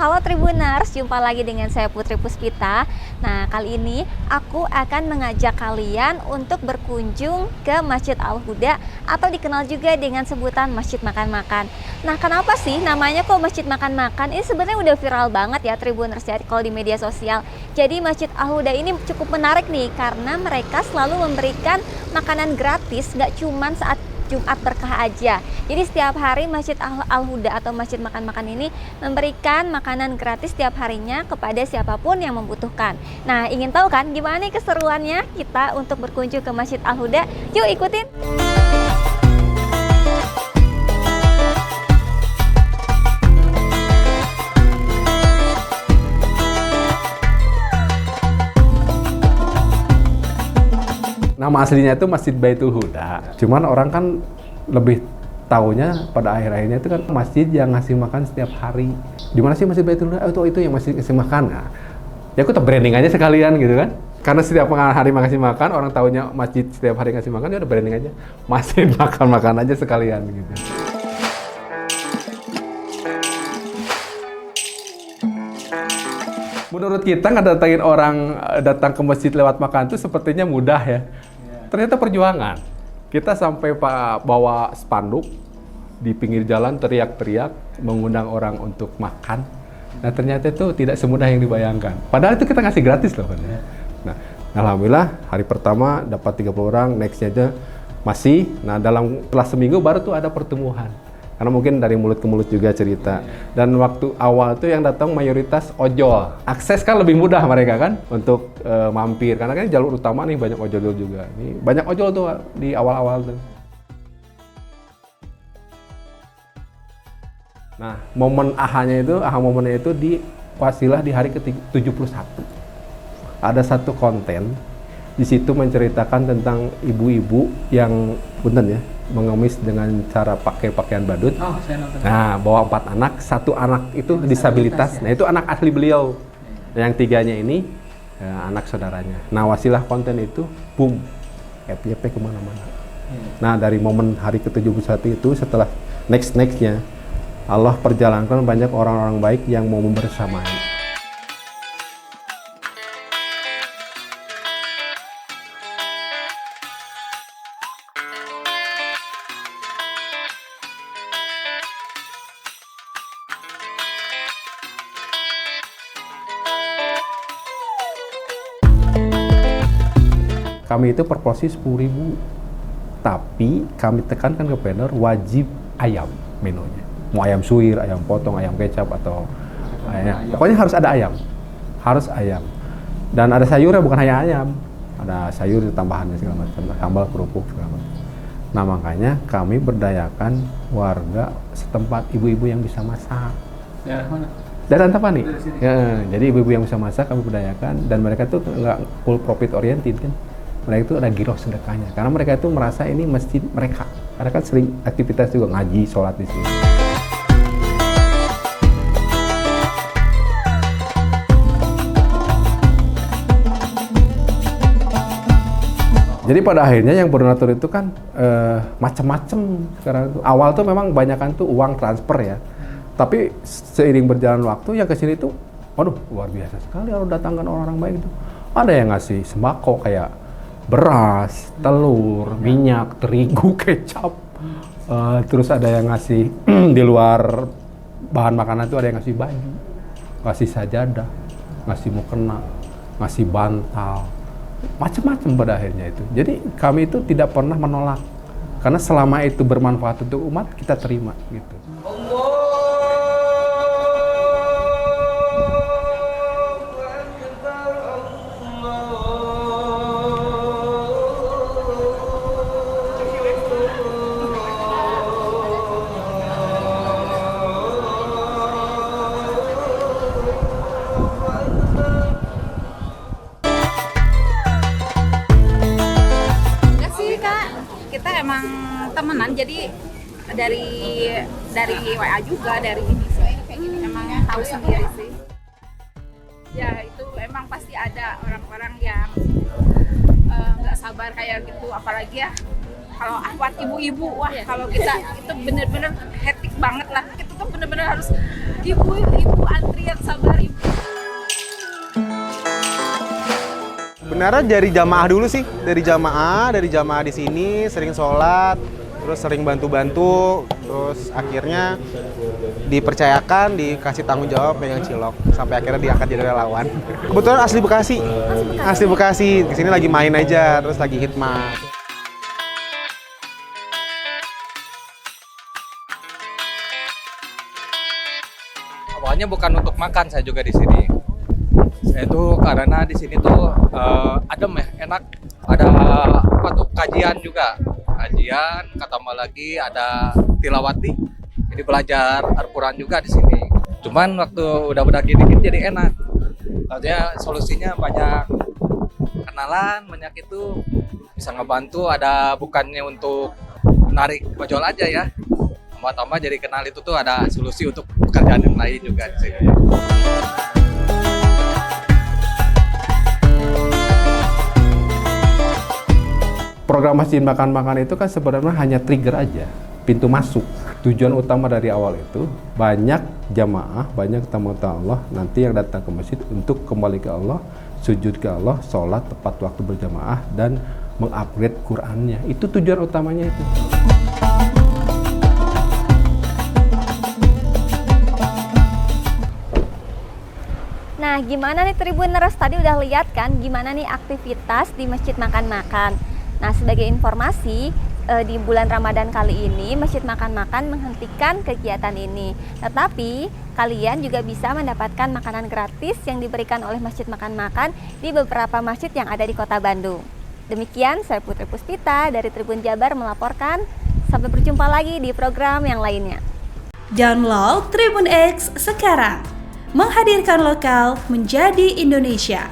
Halo Tribuners, jumpa lagi dengan saya Putri Puspita. Nah, kali ini aku akan mengajak kalian untuk berkunjung ke Masjid Al-Huda atau dikenal juga dengan sebutan Masjid Makan-Makan. Nah, kenapa sih namanya kok Masjid Makan-Makan? Ini sebenarnya udah viral banget ya Tribuners ya kalau di media sosial. Jadi Masjid Al-Huda ini cukup menarik nih karena mereka selalu memberikan makanan gratis, nggak cuman saat Jumat berkah aja. Jadi setiap hari Masjid Al-Huda atau Masjid Makan-Makan ini memberikan makanan gratis setiap harinya kepada siapapun yang membutuhkan. Nah, ingin tahu kan gimana nih keseruannya kita untuk berkunjung ke Masjid Al-Huda? Yuk ikutin! Nama aslinya itu Masjid Baitul Huda. Cuman orang kan lebih taunya pada akhir-akhirnya itu kan masjid yang ngasih makan setiap hari. Di mana sih Masjid Baitul Huda? Oh, itu yang masjid ngasih makan. Nah, ya aku branding aja sekalian gitu kan. Karena setiap hari ngasih makan, orang taunya masjid setiap hari ngasih makan, ya udah branding aja. Masjid makan-makan aja sekalian gitu. Menurut kita ngedatangin orang datang ke masjid lewat makan itu sepertinya mudah ya. Ternyata perjuangan. Kita sampai bawa spanduk di pinggir jalan teriak-teriak mengundang orang untuk makan. Nah, ternyata itu tidak semudah yang dibayangkan. Padahal itu kita ngasih gratis loh kan ya. Nah, alhamdulillah hari pertama dapat 30 orang, nextnya aja masih. Nah, setelah seminggu baru tuh ada pertemuan. Karena mungkin dari mulut ke mulut juga cerita. Dan waktu awal itu yang datang mayoritas ojol. Akses kan lebih mudah mereka kan untuk mampir. Karena kan jalur utama nih banyak ojol juga. Nih, banyak ojol tuh di awal-awal tuh. Nah, momen aha momennya itu di Wasilah di hari ke-71. Ada satu konten di situ menceritakan tentang ibu-ibu yang punten ya, mengemis dengan cara pakai pakaian badut. Oh, saya nonton. Nah, bawa 4 anak, satu anak itu disabilitas. Ya? Nah, itu anak asli beliau. Yang 3-nya ini anak saudaranya. Nah, Wasilah konten itu boom, FYP kemana-mana. Nah, dari momen hari ke-71 itu setelah nextnya Allah perjalankan banyak orang-orang baik yang mau membersamai. Kami itu per porsi 10.000, tapi kami tekankan ke vendor wajib ayam menunya. Mau ayam suwir, ayam potong, ayam kecap atau ayam. Pokoknya harus ada ayam, harus ayam. Dan ada sayurnya bukan hanya ayam, ada sayur tambahannya segala macam, sambal, kerupuk segala macam. Nah, makanya kami berdayakan warga setempat, ibu-ibu yang bisa masak. Daerah mana? Daerah Antapani. Ya, jadi ibu-ibu yang bisa masak kami berdayakan, dan mereka tuh nggak full profit oriented kan. Mereka itu ada giroh sedekahnya, karena mereka itu merasa ini masjid mereka. Karena kan sering aktivitas juga ngaji, sholat di sini. Jadi pada akhirnya yang berdonatur itu kan macam-macam. Sekarang itu awal tuh memang banyakan tuh uang transfer ya. Tapi seiring berjalan waktu yang kesini tuh, waduh luar biasa sekali kalau datangkan orang-orang baik itu. Ada yang ngasih sembako kayak beras, telur, minyak, terigu, kecap. Terus ada yang ngasih di luar bahan makanan itu ada yang ngasih baju, ngasih sajadah, ngasih mukena, ngasih bantal, macam-macam pada akhirnya itu. Jadi kami itu tidak pernah menolak, karena selama itu bermanfaat untuk umat kita terima gitu. Kita emang temenan, jadi dari WA juga, dari ini sih, emang tahu sendiri sih. Ya itu emang pasti ada orang-orang yang nggak sabar kayak gitu, apalagi ya kalau ahwat ibu-ibu, wah kalau kita itu bener-bener hektik banget lah, kita tuh bener-bener harus Ibu antrian sabar ibu. Sebenarnya dari jamaah dulu sih, dari jamaah di sini sering sholat, terus sering bantu-bantu, terus akhirnya dipercayakan, dikasih tanggung jawab pegang cilok, sampai akhirnya diangkat jadi relawan. Kebetulan asli Bekasi, kesini lagi main aja, terus lagi hikmah. Awalnya bukan untuk makan, saya juga di sini. Saya tuh karena di sini tuh adem ya, enak. Ada apa tuh kajian juga, tambah lagi ada tilawati. Jadi belajar Al-Quran juga di sini. Cuman waktu udah gini jadi enak. Artinya solusinya banyak kenalan, banyak itu bisa ngebantu. Ada bukannya untuk narik ojol aja ya. Tambah jadi kenal itu tuh ada solusi untuk pekerjaan yang lain juga di sini. Program Masjid Makan-Makan itu kan sebenarnya hanya trigger aja, pintu masuk. Tujuan utama dari awal itu banyak jamaah, banyak tamu-tamu Allah nanti yang datang ke masjid untuk kembali ke Allah, sujud ke Allah, sholat tepat waktu berjamaah dan mengupgrade Qurannya. Itu tujuan utamanya itu. Nah, gimana nih Tribuners? Tadi udah lihat kan gimana nih aktivitas di Masjid Makan-Makan. Nah, sebagai informasi, di bulan Ramadan kali ini Masjid Makan-Makan menghentikan kegiatan ini. Tetapi kalian juga bisa mendapatkan makanan gratis yang diberikan oleh Masjid Makan-Makan di beberapa masjid yang ada di Kota Bandung. Demikian saya Putri Puspita dari Tribun Jabar melaporkan. Sampai berjumpa lagi di program yang lainnya. Download Tribun X sekarang. Menghadirkan lokal menjadi Indonesia.